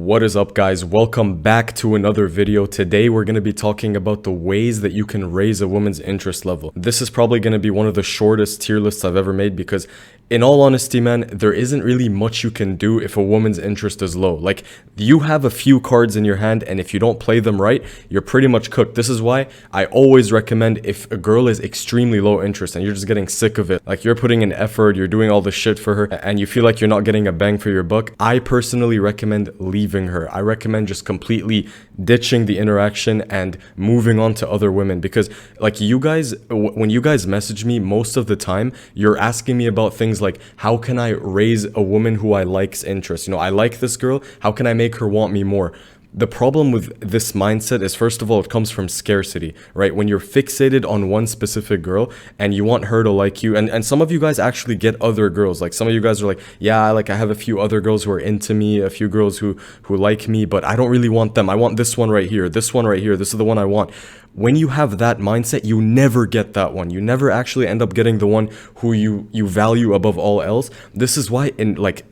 What is up, guys? Welcome back to another video. Today we're going to be talking about the ways that you can raise a woman's interest level. This is probably going to be one of the shortest tier lists I've ever made because in all honesty, man, there isn't really much you can do if a woman's interest is low. Like, you have a few cards in your hand, and if you don't play them right, you're pretty much cooked. This is why I always recommend, if a girl is extremely low interest and you're just getting sick of it, like you're putting in effort, you're doing all this shit for her, and you feel like you're not getting a bang for your buck, I personally recommend leaving her. I recommend just completely ditching the interaction and moving on to other women, because like you guys, when you guys message me, most of the time, you're asking me about things like, how can I raise a woman who I like's interest? You know, I like this girl, how can I make her want me more? The problem with this mindset is, first of all, it comes from scarcity, right? When you're fixated on one specific girl and you want her to like you, and some of you guys actually get other girls. Like, some of you guys are like, yeah, I have a few other girls who are into me, a few girls who like me, but I don't really want them. I want this one right here, this one right here, this is the one I want. When you have that mindset, you never get that one. You never actually end up getting the one who you value above all else. This is why,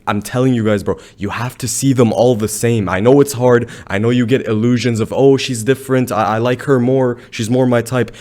I'm telling you guys, bro, you have to see them all the same. I know it's hard. I know you get illusions of, oh, she's different. I like her more. She's more my type.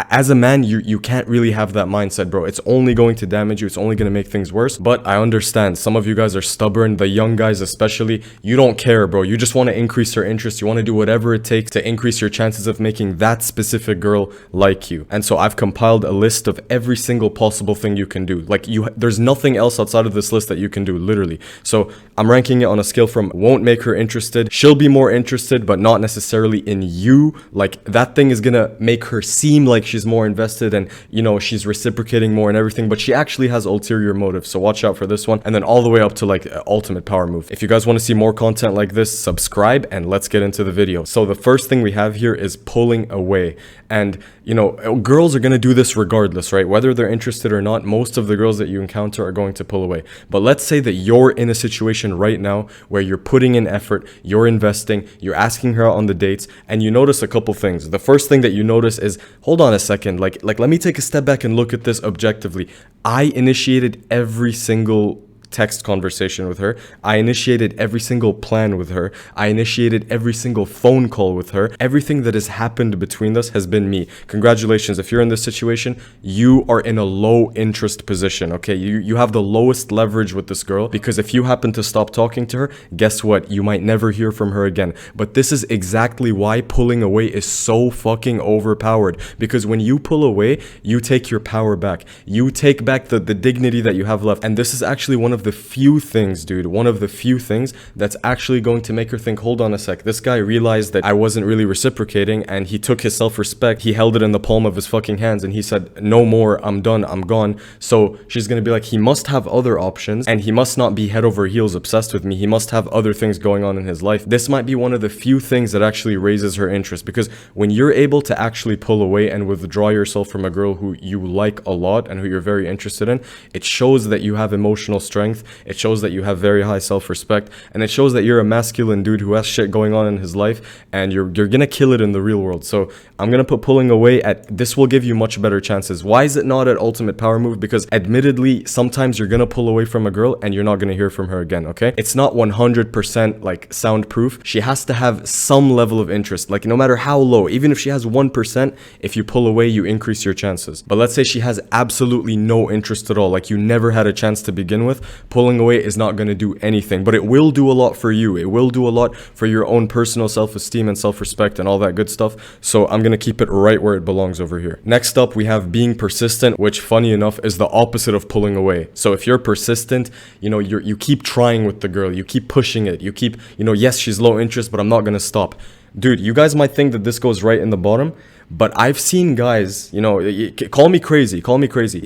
As a man, you can't really have that mindset, bro. It's only going to damage you. It's only going to make things worse. But I understand some of you guys are stubborn, the young guys especially. You don't care, bro. You just want to increase your interest. You want to do whatever it takes to increase your chances of making that specific girl like you. And so I've compiled a list of every single possible thing you can do. Like, there's nothing else outside of this list that you can do, literally. So I'm ranking it on a scale from won't make her interested, she'll be more interested, but not necessarily in you. Like, that thing is going to make her seem like she's more invested and, you know, she's reciprocating more and everything, but she actually has ulterior motives. So watch out for this one. And then all the way up to like ultimate power move. If you guys want to see more content like this, subscribe and let's get into the video. So the first thing we have here is pulling away. And, you know, girls are going to do this regardless, right? Whether they're interested or not, most of the girls that you encounter are going to pull away. But let's say that you're in a situation right now where you're putting in effort, you're investing, you're asking her out on the dates, and you notice a couple things. The first thing that you notice is, hold on a second, like let me take a step back and look at this objectively. I initiated every single text conversation with her. I initiated every single plan with her. I initiated every single phone call with her. Everything that has happened between us has been me. Congratulations. If you're in this situation, you are in a low interest position, okay? You have the lowest leverage with this girl, because if you happen to stop talking to her, guess what? You might never hear from her again. But this is exactly why pulling away is so fucking overpowered, because when you pull away, you take your power back. You take back the dignity that you have left. And this is actually one of the few things, dude, one of the few things that's actually going to make her think, hold on a sec, this guy realized that I wasn't really reciprocating, and he took his self-respect, he held it in the palm of his fucking hands, and he said, no more, I'm done, I'm gone. So she's gonna be like, he must have other options, and he must not be head over heels obsessed with me. He must have other things going on in his life. This might be one of the few things that actually raises her interest, because when you're able to actually pull away and withdraw yourself from a girl who you like a lot and who you're very interested in, it shows that you have emotional strength. It shows that you have very high self-respect, and it shows that you're a masculine dude who has shit going on in his life, and you're gonna kill it in the real world. So I'm gonna put pulling away at, this will give you much better chances. Why is it not at ultimate power move? Because admittedly, sometimes you're gonna pull away from a girl and you're not gonna hear from her again, okay? It's not 100% like soundproof. She has to have some level of interest, like no matter how low, even if she has 1%, if you pull away, you increase your chances. But let's say she has absolutely no interest at all, like you never had a chance to begin with. Pulling away is not going to do anything, but it will do a lot for you. It will do a lot for your own personal self-esteem and self-respect and all that good stuff. So I'm going to keep it right where it belongs over here. Next up, we have being persistent, which funny enough is the opposite of pulling away. So if you're persistent, you know, you keep trying with the girl, you keep pushing it, you keep, you know, yes, she's low interest, but I'm not going to stop. Dude, you guys might think that this goes right in the bottom, but I've seen guys, you know, call me crazy.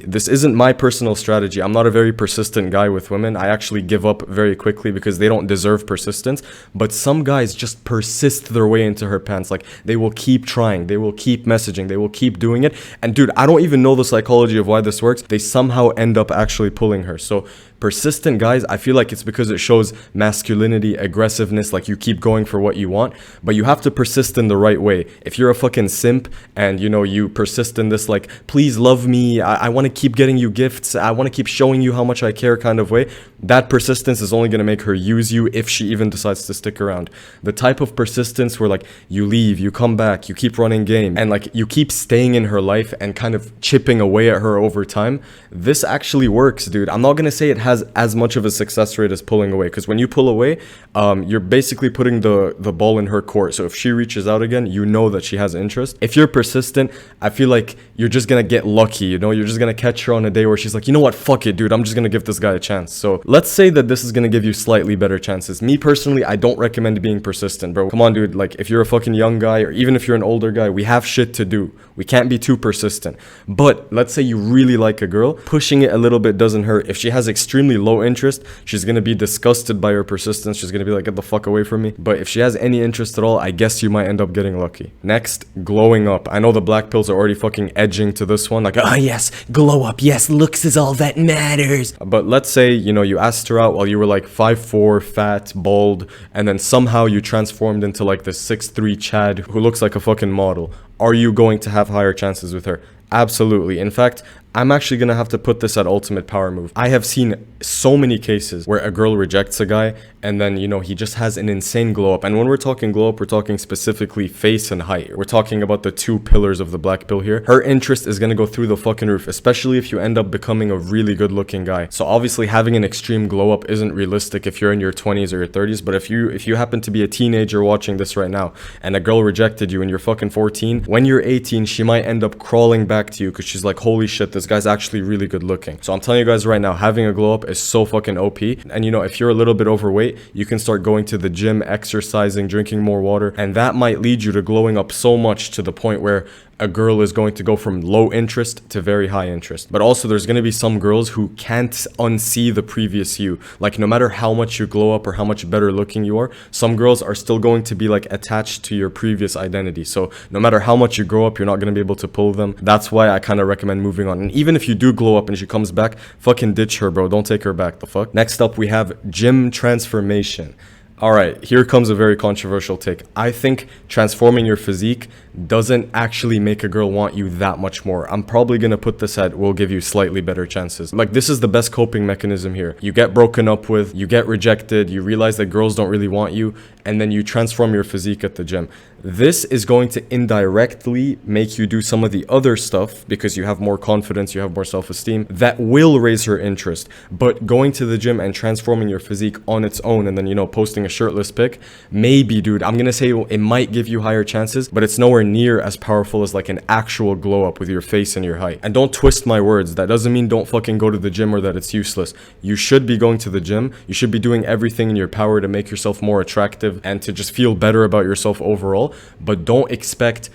This isn't my personal strategy. I'm not a very persistent guy with women. I actually give up very quickly because they don't deserve persistence. But some guys just persist their way into her pants. Like, they will keep trying. They will keep messaging. They will keep doing it. And dude, I don't even know the psychology of why this works. They somehow end up actually pulling her. So Persistent guys, I feel like it's because it shows masculinity, aggressiveness, like you keep going for what you want, but you have to persist in the right way. If you're a fucking simp and, you know, you persist in this, like, please love me, I want to keep getting you gifts, I want to keep showing you how much I care kind of way, that persistence is only going to make her use you if she even decides to stick around. The type of persistence where, like, you leave, you come back, you keep running game, and, like, you keep staying in her life and kind of chipping away at her over time, this actually works, dude. I'm not going to say it has as much of a success rate as pulling away, because when you pull away, you're basically putting the ball in her court. So if she reaches out again, you know that she has interest. If you're persistent, I feel like you're just going to get lucky, you know? You're just going to catch her on a day where she's like, you know what, fuck it, dude, I'm just going to give this guy a chance. So let's say that this is going to give you slightly better chances. Me personally, I don't recommend being persistent, bro. Come on, dude. Like, if you're a fucking young guy, or even if you're an older guy, we have shit to do. We can't be too persistent. But let's say you really like a girl, pushing it a little bit doesn't hurt. If she has extremely low interest, she's going to be disgusted by your persistence. She's going to be like, get the fuck away from me. But if she has any interest at all, I guess you might end up getting lucky. Next, glowing up. I know the black pills are already fucking edging to this one. Like, oh yes, glow up. Yes, looks is all that matters. But let's say, you know, you asked her out while you were like 5'4", fat, bald, and then somehow you transformed into like this 6'3" Chad who looks like a fucking model. Are you going to have higher chances with her? Absolutely. In fact, I'm actually going to have to put this at ultimate power move. I have seen so many cases where a girl rejects a guy and then, you know, he just has an insane glow up. And when we're talking glow up, we're talking specifically face and height. We're talking about the two pillars of the black pill here. Her interest is going to go through the fucking roof, especially if you end up becoming a really good looking guy. So obviously having an extreme glow up isn't realistic if you're in your 20s or your 30s. But if you happen to be a teenager watching this right now and a girl rejected you and you're fucking 14, when you're 18, she might end up crawling back to you because she's like, holy shit, this guy's actually really good looking. So I'm telling you guys right now, having a glow up is so fucking OP. And you know, if you're a little bit overweight, you can start going to the gym, exercising, drinking more water, and that might lead you to glowing up so much to the point where a girl is going to go from low interest to very high interest. But also there's going to be some girls who can't unsee the previous you. Like, no matter how much you glow up or how much better looking you are, some girls are still going to be like attached to your previous identity. So no matter how much you grow up, you're not going to be able to pull them. That's why I kind of recommend moving on. And even if you do glow up and she comes back, fucking ditch her, bro. Don't take her back. The fuck? Next up, we have gym transformation. Alright, here comes a very controversial take. I think transforming your physique doesn't actually make a girl want you that much more. I'm probably gonna put this at will give you slightly better chances. Like, this is the best coping mechanism here. You get broken up with, you get rejected, you realize that girls don't really want you, and then you transform your physique at the gym. This is going to indirectly make you do some of the other stuff because you have more confidence, you have more self-esteem, that will raise her interest. But going to the gym and transforming your physique on its own and then, you know, posting a shirtless pic, maybe, dude, I'm gonna say it might give you higher chances, but it's nowhere near as powerful as like an actual glow up with your face and your height. And don't twist my words. That doesn't mean don't fucking go to the gym or that it's useless. You should be going to the gym. You should be doing everything in your power to make yourself more attractive and to just feel better about yourself overall. But don't expect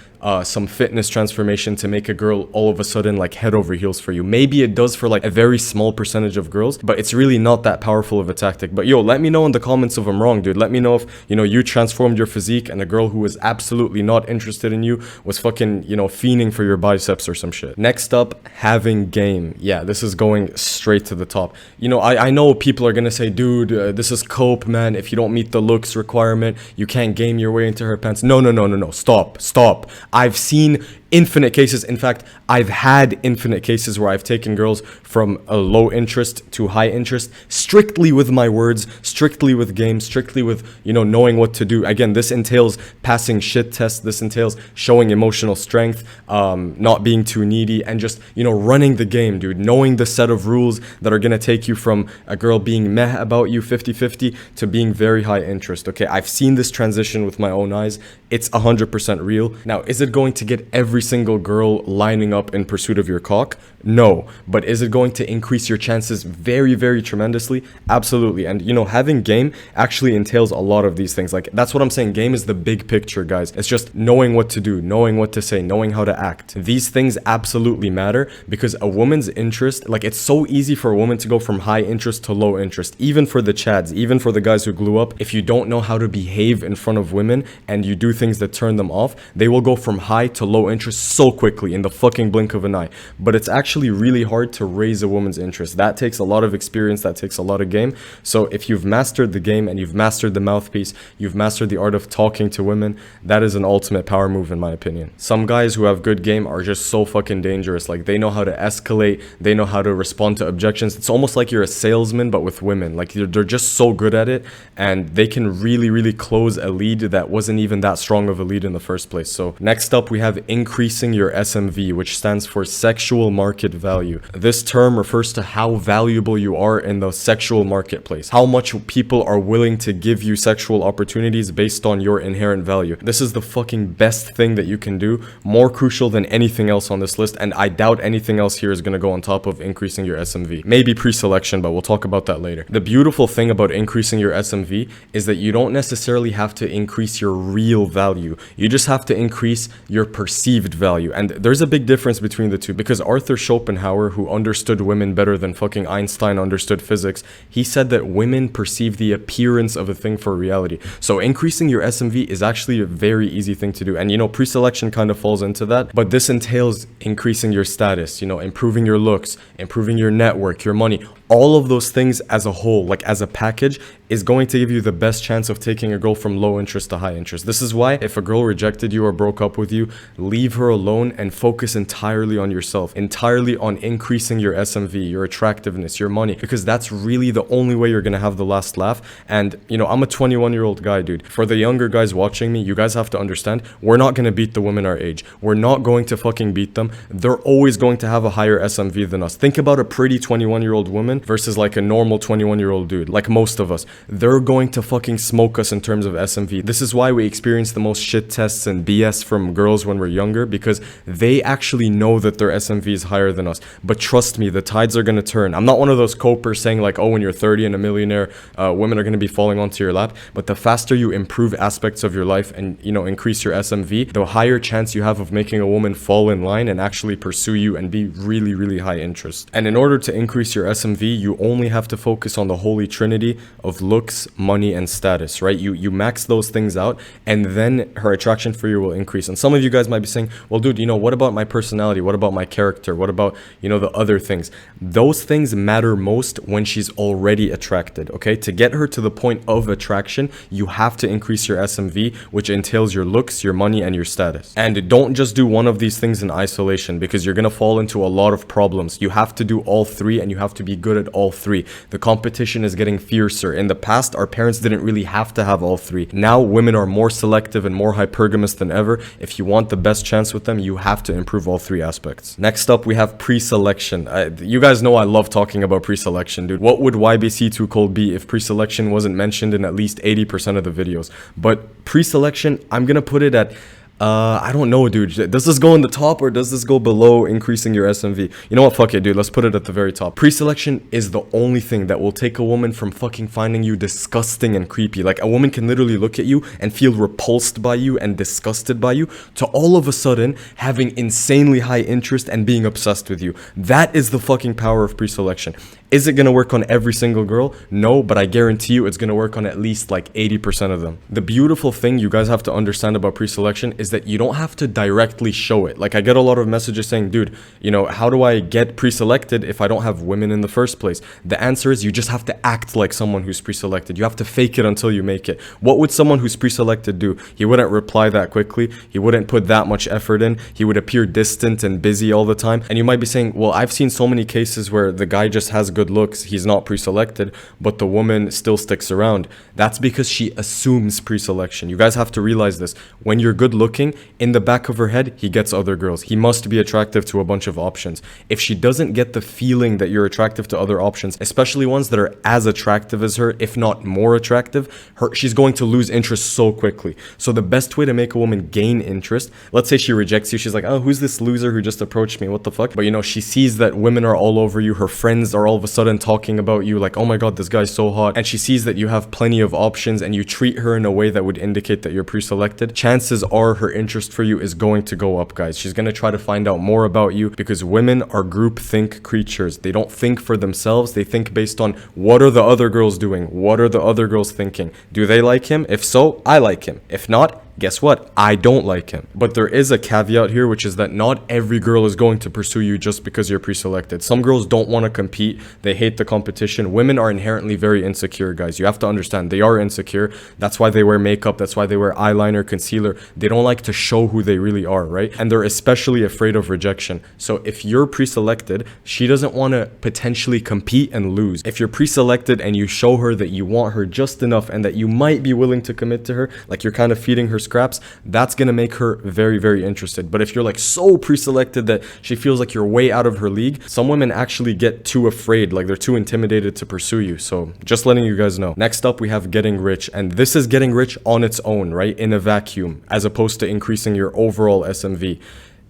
some fitness transformation to make a girl all of a sudden like head over heels for you. Maybe it does for like a very small percentage of girls, but it's really not that powerful of a tactic. But yo, let me know in the comments if I'm wrong, dude. Let me know if, you know, you transformed your physique and a girl who was absolutely not interested in you was fucking, you know, fiending for your biceps or some shit. Next up, having game. Yeah, this is going straight to the top. You know, I know people are gonna say, dude, this is cope, man. If you don't meet the looks requirement, you can't game your way into her pants. No. Stop. I've seen infinite cases. In fact, I've had infinite cases where I've taken girls from a low interest to high interest strictly with my words, strictly with game, strictly with, you know, knowing what to do. Again, this entails passing shit tests. This entails showing emotional strength, not being too needy, and just, you know, running the game, dude. Knowing the set of rules that are going to take you from a girl being meh about you 50-50 to being very high interest. Okay, I've seen this transition with my own eyes. It's 100% real. Now, is it going to get every single girl lining up in pursuit of your cock? No. But is it going to increase your chances very, very tremendously? Absolutely. And, you know, having game actually entails a lot of these things. Like, that's what I'm saying. Game is the big picture, guys. It's just knowing what to do, knowing what to say, knowing how to act. These things absolutely matter because a woman's interest, like, it's so easy for a woman to go from high interest to low interest, even for the chads, even for the guys who glue up. If you don't know how to behave in front of women and you do things that turn them off, they will go from high to low interest interest so quickly in the fucking blink of an eye. But it's actually really hard to raise a woman's interest. That takes a lot of experience, that takes a lot of game. So if you've mastered the game and you've mastered the mouthpiece, you've mastered the art of talking to women, that is an ultimate power move in my opinion. Some guys who have good game are just so fucking dangerous. Like, they know how to escalate, they know how to respond to objections. It's almost like you're a salesman but with women. Like, they're just so good at it, and they can really close a lead that wasn't even that strong of a lead in the first place. So next up, we have increasing your SMV, which stands for sexual market value. This term refers to how valuable you are in the sexual marketplace, how much people are willing to give you sexual opportunities based on your inherent value. This is the fucking best thing that you can do, more crucial than anything else on this list, and I doubt anything else here is going to go on top of increasing your SMV. Maybe pre-selection, but we'll talk about that later. The beautiful thing about increasing your SMV is that you don't necessarily have to increase your real value. You just have to increase your perceived value. And there's a big difference between the two, because Arthur Schopenhauer, who understood women better than fucking Einstein understood physics, he said that women perceive the appearance of a thing for reality. So increasing your SMV is actually a very easy thing to do. And you know, pre-selection kind of falls into that, but this entails increasing your status, you know, improving your looks, improving your network, your money. All of those things as a whole, like as a package, is going to give you the best chance of taking a girl from low interest to high interest. This is why if a girl rejected you or broke up with you, leave her alone and focus entirely on yourself, entirely on increasing your SMV, your attractiveness, your money, because that's really the only way you're going to have the last laugh. And you know, I'm a 21-year-old guy, dude. For the younger guys watching me, you guys have to understand, we're not going to beat the women our age. We're not going to fucking beat them. They're always going to have a higher SMV than us. Think about a pretty 21-year-old woman versus like a normal 21-year-old dude, like most of us. They're going to fucking smoke us in terms of SMV. This is why we experience the most shit tests and BS from girls when we're younger, because they actually know that their SMV is higher than us. But trust me, the tides are going to turn. I'm not one of those copers saying like, oh, when you're 30 and a millionaire, women are going to be falling onto your lap. But the faster you improve aspects of your life and, you know, increase your SMV, the higher chance you have of making a woman fall in line and actually pursue you and be really high interest. And in order to increase your SMV, you only have to focus on the holy trinity of looks, money, and status, right? You max those things out, and then her attraction for you will increase. And some of you guys might be saying, well, dude, you know, what about my personality? What about my character? What about, you know, the other things? Those things matter most when she's already attracted, okay? To get her to the point of attraction, you have to increase your SMV, which entails your looks, your money, and your status. And don't just do one of these things in isolation, because you're gonna fall into a lot of problems. You have to do all three, and you have to be good at all three. The competition is getting fiercer. In the past, our parents didn't really have to have all three. Now, women are more selective and more hypergamous than ever. If you want the best chance with them, you have to improve all three aspects. Next up, we have pre-selection. You guys know I love talking about pre-selection, dude. What would YBC Too Cold be if pre-selection wasn't mentioned in at least 80% of the videos? But pre-selection, I'm gonna put it at I don't know, dude. Does this go in the top or does this go below increasing your SMV? You know what? Fuck it, dude. Let's put it at the very top. Pre-selection is the only thing that will take a woman from fucking finding you disgusting and creepy. Like, a woman can literally look at you and feel repulsed by you and disgusted by you, to all of a sudden having insanely high interest and being obsessed with you. That is the fucking power of pre-selection. Is it going to work on every single girl? No, but I guarantee you it's going to work on at least like 80% of them. The beautiful thing you guys have to understand about pre-selection is that you don't have to directly show it. Like, I get a lot of messages saying, dude, you know, how do I get pre-selected if I don't have women in the first place? The answer is you just have to act like someone who's pre-selected. You have to fake it until you make it. What would someone who's pre-selected do? He wouldn't reply that quickly. He wouldn't put that much effort in. He would appear distant and busy all the time. And you might be saying, well, I've seen so many cases where the guy just has good looks, he's not pre-selected, but the woman still sticks around. That's because she assumes pre-selection. You guys have to realize this. When you're good looking, in the back of her head, he gets other girls. He must be attractive to a bunch of options. If she doesn't get the feeling that you're attractive to other options, especially ones that are as attractive as her, if not more attractive, she's going to lose interest so quickly. So the best way to make a woman gain interest, let's say she rejects you, she's like, oh, who's this loser who just approached me? What the fuck? But you know, she sees that women are all over you. Her friends are all of a sudden talking about you like, oh my god, this guy's so hot. And she sees that you have plenty of options and you treat her in a way that would indicate that you're pre-selected. Chances are her interest for you is going to go up, guys. She's going to try to find out more about you, because women are groupthink creatures. They don't think for themselves. They think based on, what are the other girls doing? What are the other girls thinking? Do they like him? If so, I like him. If not, guess what? I don't like him. But there is a caveat here, which is that not every girl is going to pursue you just because you're pre-selected. Some girls don't want to compete. They hate the competition. Women are inherently very insecure, guys. You have to understand they are insecure. That's why they wear makeup. That's why they wear eyeliner, concealer. They don't like to show who they really are, right? And they're especially afraid of rejection. So if you're pre-selected, she doesn't want to potentially compete and lose. If you're pre-selected and you show her that you want her just enough and that you might be willing to commit to her, like you're kind of feeding her scraps, that's going to make her very, very interested. But if you're like so pre-selected that she feels like you're way out of her league, some women actually get too afraid, like they're too intimidated to pursue you. So just letting you guys know. Next up, we have getting rich. And this is getting rich on its own, right? In a vacuum, as opposed to increasing your overall SMV.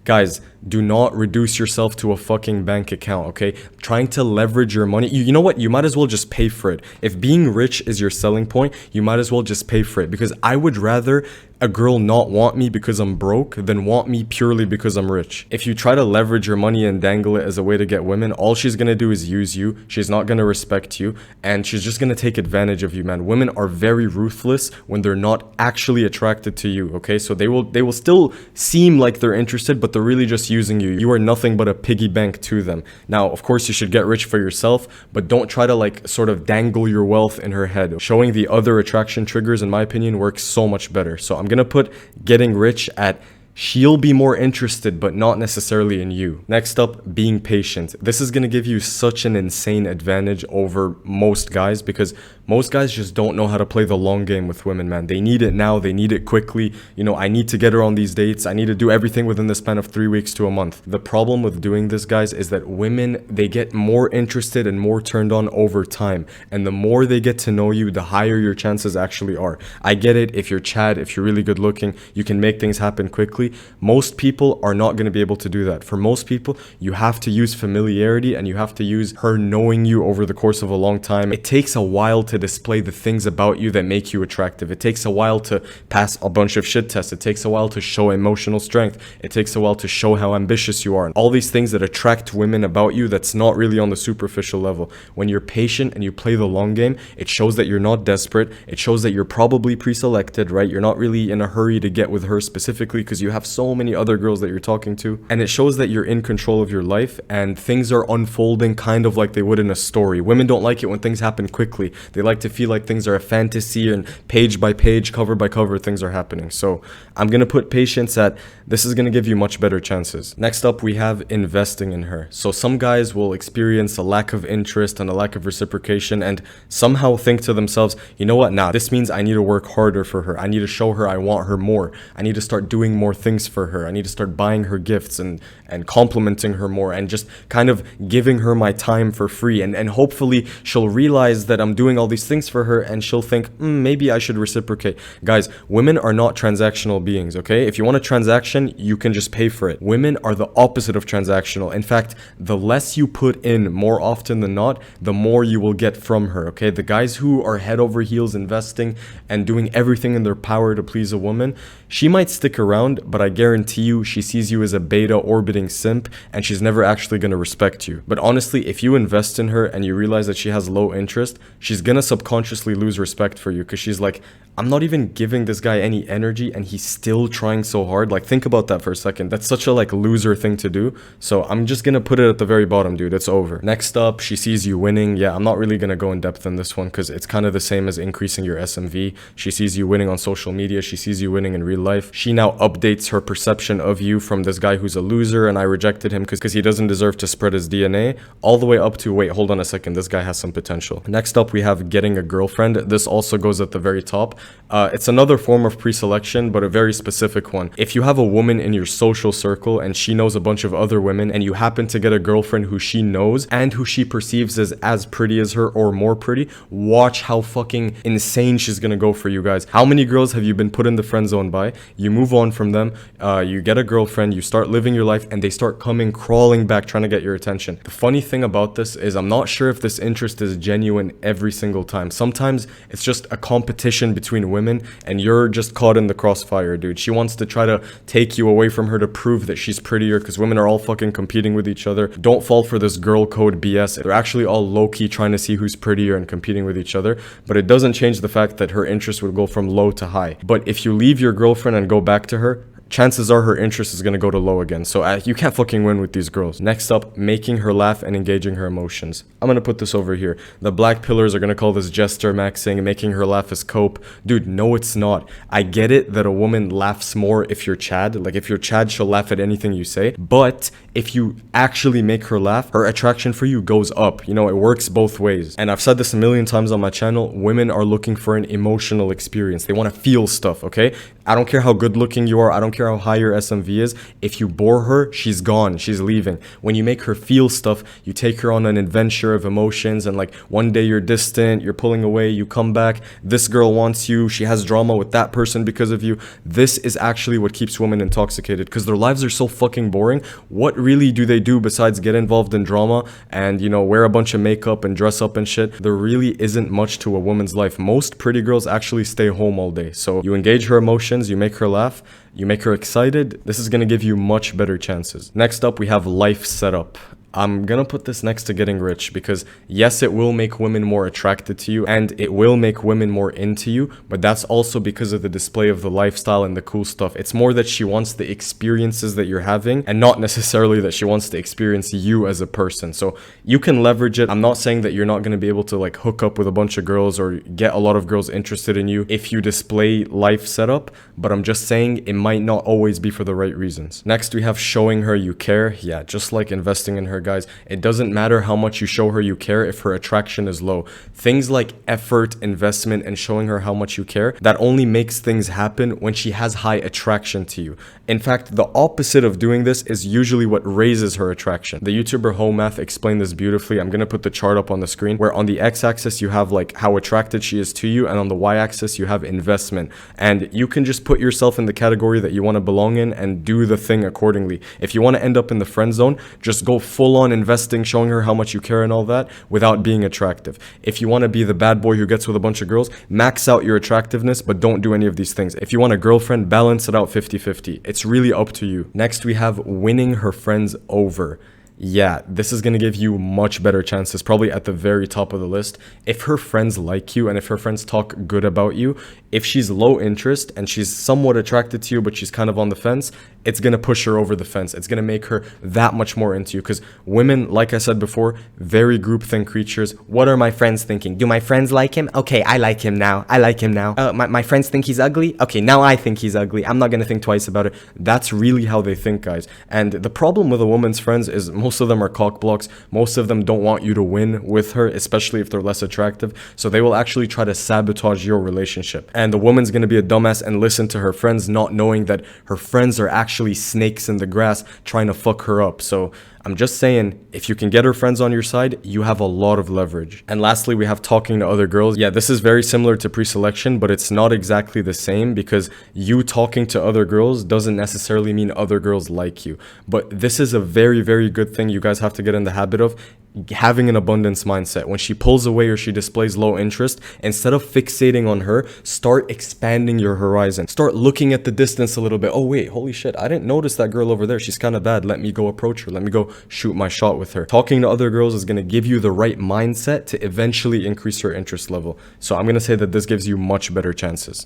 Guys, do not reduce yourself to a fucking bank account, okay? Trying to leverage your money. You know what? You might as well just pay for it. If being rich is your selling point, you might as well just pay for it. Because I would rather a girl not want me because I'm broke than want me purely because I'm rich. If you try to leverage your money and dangle it as a way to get women, all she's gonna do is use you. She's not gonna respect you, and she's just gonna take advantage of you, man. Women are very ruthless when they're not actually attracted to you, okay? So they will still seem like they're interested, but they're really just using you. You are nothing but a piggy bank to them. Now, of course, you should get rich for yourself, but don't try to like sort of dangle your wealth in her head. Showing the other attraction triggers, in my opinion, works so much better. So I'm gonna put getting rich at she'll be more interested, but not necessarily in you. Next up, being patient. This is going to give you such an insane advantage over most guys, because most guys just don't know how to play the long game with women, man. They need it now. They need it quickly. You know, I need to get her on these dates. I need to do everything within the span of 3 weeks to a month. The problem with doing this, guys, is that women, they get more interested and more turned on over time. And the more they get to know you, the higher your chances actually are. I get it. If you're Chad, if you're really good looking, you can make things happen quickly. Most people are not going to be able to do that. For most people, you have to use familiarity and you have to use her knowing you over the course of a long time. It takes a while to display the things about you that make you attractive. It takes a while to pass a bunch of shit tests. It takes a while to show emotional strength. It takes a while to show how ambitious you are. And all these things that attract women about you that's not really on the superficial level. When you're patient and you play the long game, it shows that you're not desperate. It shows that you're probably pre-selected, right? You're not really in a hurry to get with her specifically because you have so many other girls that you're talking to. And it shows that you're in control of your life and things are unfolding kind of like they would in a story. Women don't like it when things happen quickly. They like to feel like things are a fantasy and page by page, cover by cover, things are happening. So I'm going to put patience at this is going to give you much better chances. Next up, we have investing in her. So some guys will experience a lack of interest and a lack of reciprocation and somehow think to themselves, you know what, nah, this means I need to work harder for her. I need to show her I want her more. I need to start doing more things for her. I need to start buying her gifts and complimenting her more and just kind of giving her my time for free. And hopefully she'll realize that I'm doing all these things for her and she'll think, maybe I should reciprocate. Guys, women are not transactional beings, okay? If you want a transaction, you can just pay for it. Women are the opposite of transactional. In fact, the less you put in more often than not, the more you will get from her, okay? The guys who are head over heels investing and doing everything in their power to please a woman, she might stick around, but I guarantee you she sees you as a beta orbiting simp and she's never actually going to respect you. But honestly, if you invest in her and you realize that she has low interest, she's going to subconsciously lose respect for you because she's like, I'm not even giving this guy any energy and he's still trying so hard. Like, think about that for a second. That's such a like loser thing to do. So I'm just gonna put it at the very bottom, dude. It's over. Next up, she sees you winning. Yeah, I'm not really gonna go in depth on this one because it's kind of the same as increasing your SMV. She sees you winning on social media. She sees you winning in real life. She now updates her perception of you from this guy who's a loser and I rejected him because he doesn't deserve to spread his DNA, all the way up to, wait, hold on a second, this guy has some potential. Next up, we have getting a girlfriend. This also goes at the very top. It's another form of pre-selection, but a very specific one. If you have a woman in your social circle and she knows a bunch of other women and you happen to get a girlfriend who she knows and who she perceives as pretty as her or more pretty, watch how fucking insane she's gonna go for you guys. How many girls have you been put in the friend zone by? You move on from them, them, you get a girlfriend, you start living your life, and they start coming crawling back trying to get your attention. The funny thing about this is I'm not sure if this interest is genuine every single time. Sometimes it's just a competition between women and you're just caught in the crossfire, dude. She wants to try to take you away from her to prove that she's prettier, because women are all fucking competing with each other. Don't fall for this girl code BS. They're actually all low-key trying to see who's prettier and competing with each other, but it doesn't change the fact that her interest would go from low to high. But if you leave your girlfriend and go back to her, chances are her interest is going to go to low again. So you can't fucking win with these girls. Next up, making her laugh and engaging her emotions. I'm going to put this over here. The black pillars are going to call this gesture maxing, making her laugh is cope. Dude, no, it's not. I get it that a woman laughs more if you're Chad. Like, if you're Chad, she'll laugh at anything you say. But if you actually make her laugh, her attraction for you goes up. You know, it works both ways. And I've said this a million times on my channel. Women are looking for an emotional experience. They want to feel stuff, okay? I don't care how good looking you are. I don't care how high your SMV is. If you bore her, she's gone. She's leaving. When you make her feel stuff, you take her on an adventure of emotions, and like one day you're distant, you're pulling away, you come back, this girl wants you, she has drama with that person because of you. This is actually what keeps women intoxicated, because their lives are so fucking boring. What really do they do besides get involved in drama and, you know, wear a bunch of makeup and dress up and shit? There really isn't much to a woman's life. Most pretty girls actually stay home all day. So you engage her emotions, you make her laugh, you make her excited. This is going to give you much better chances. Next up, we have life setup. I'm gonna put this next to getting rich, because yes, it will make women more attracted to you and it will make women more into you, but that's also because of the display of the lifestyle and the cool stuff. It's more that she wants the experiences that you're having and not necessarily that she wants to experience you as a person. So you can leverage it. I'm not saying that you're not going to be able to like hook up with a bunch of girls or get a lot of girls interested in you if you display life setup, but I'm just saying it might not always be for the right reasons. Next, we have showing her you care. Yeah, just like investing in her, guys, it doesn't matter how much you show her you care if her attraction is low. Things like effort, investment, and showing her how much you care, that only makes things happen when she has high attraction to you. In fact, the opposite of doing this is usually what raises her attraction. The YouTuber Homath explained this beautifully. I'm gonna put the chart up on the screen, where on the x-axis you have like how attracted she is to you, and on the y-axis you have investment. And you can just put yourself in the category that you want to belong in and do the thing accordingly. If you want to end up in the friend zone, just go full on investing, showing her how much you care and all that without being attractive. If you want to be the bad boy who gets with a bunch of girls, max out your attractiveness, but don't do any of these things. If you want a girlfriend, balance it out 50-50. It's really up to you. Next, we have winning her friends over. Yeah, this is going to give you much better chances, probably at the very top of the list. If her friends like you and if her friends talk good about you, if she's low interest and she's somewhat attracted to you, but she's kind of on the fence, it's going to push her over the fence. It's going to make her that much more into you, because women, like I said before, very groupthink creatures. What are my friends thinking? Do my friends like him? Okay, I like him now. I like him now. My friends think he's ugly? Okay, now I think he's ugly. I'm not going to think twice about it. That's really how they think, guys. And the problem with a woman's friends is most of them are cock blocks. Most of them don't want you to win with her, especially if they're less attractive. So they will actually try to sabotage your relationship. And the woman's going to be a dumbass and listen to her friends, not knowing that her friends are actually snakes in the grass trying to fuck her up. So I'm just saying, if you can get her friends on your side, you have a lot of leverage. And lastly, we have talking to other girls. Yeah, this is very similar to pre-selection, but it's not exactly the same, because you talking to other girls doesn't necessarily mean other girls like you. But this is a very, very good thing you guys have to get in the habit of. Having an abundance mindset. When she pulls away or she displays low interest, instead of fixating on her, start expanding your horizon. Start looking at the distance a little bit. Oh wait, holy shit, I didn't notice that girl over there. She's kind of bad. Let me go approach her. Let me go shoot my shot with her. Talking to other girls is going to give you the right mindset to eventually increase your interest level. So I'm going to say that this gives you much better chances.